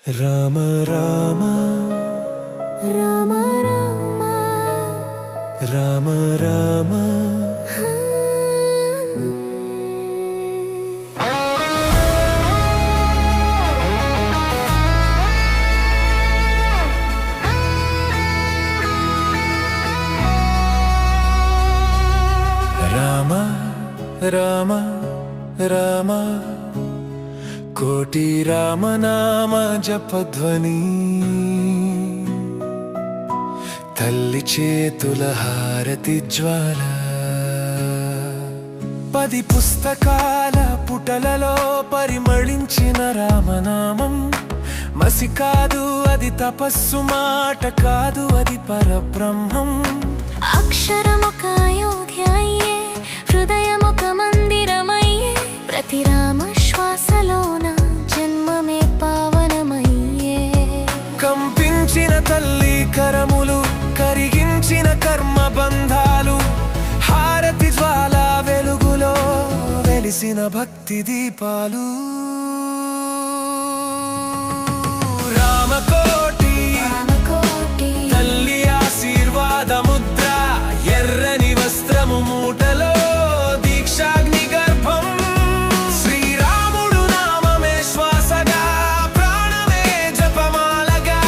రామ రామ రామ రామ రామ రామ రామ రామ రామ కోటి రామనామ జపధ్వని తల్లి చేతుల హారతి జ్వాల 10 పుస్తకాల పుటలలో పరిమళించిన రామనామం మసి కాదు, అది తపస్సు మాట కాదు, అది పరబ్రహ్మం. అక్షరమొక అయోధ్యయే, హృదయమొక మందిరమయ్యే, ప్రతి రామ శ్వాసలోన జన్మమే పావనమయ్యే. కంపించిన తల్లి కరములు, కరిగించిన కర్మ బంధాలు, హారతి జ్వాల వెలుగులో వెలిసిన భక్తి దీపాలు. రామకోటి తల్లి ఆశీర్వాద ముద్ర, ఎర్రని వస్త్రము మూటలో దీక్షాగ్ని గర్భం. శ్రీరాముడు నామమే శ్వాసగా, ప్రాణమే జపమాలగా,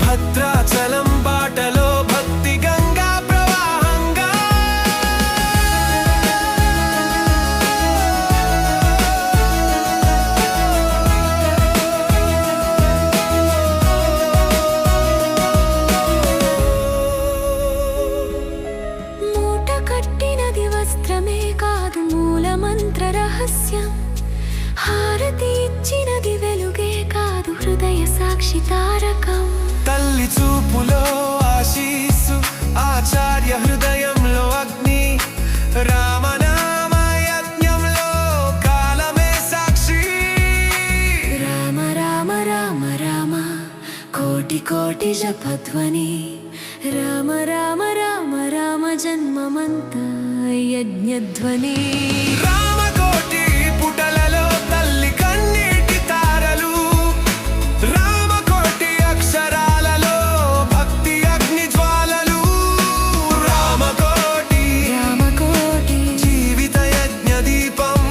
భద్రాచలం బాటలో భక్తి గంగా ప్రవాహంగా. మూట కట్టినది వస్త్రమే కాదు, మూల మంత్ర రహస్యం. హారతి ఇచ్చినది వెలుగే కాదు, హృదయ సాక్షి తారకం. తల్లి చూపులో ఆశీస్సు, ఆచార్య హృదయంలో అగ్ని, రామనామ యజ్ఞంలో కాలమే సాక్షి. రామ రామ రామ రామ కోటి కోటి జపధ్వని, రామ రామ రామ రామ జన్మమంతా యజ్ఞధ్వని. రామకోటి పుటలలో తల్లి కన్నీటి తారలు, రామకోటి అక్షరాలలో భక్తి అగ్ని జ్వాలలు. రామకోటి రామకోటి జీవిత యజ్ఞ దీపం,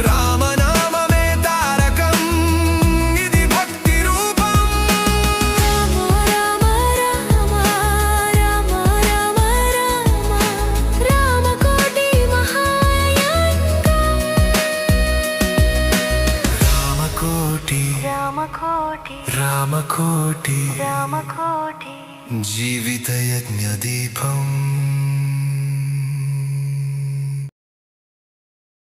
రామనామమే తారకం, ఇది భక్తి రూపం. రామ రామ రామ రామ రామ రామకోటి మహాయజ్ఞం. రామకోటి రామకోటి రామకోటి రామకోటి జీవిత యజ్ఞ దీపం.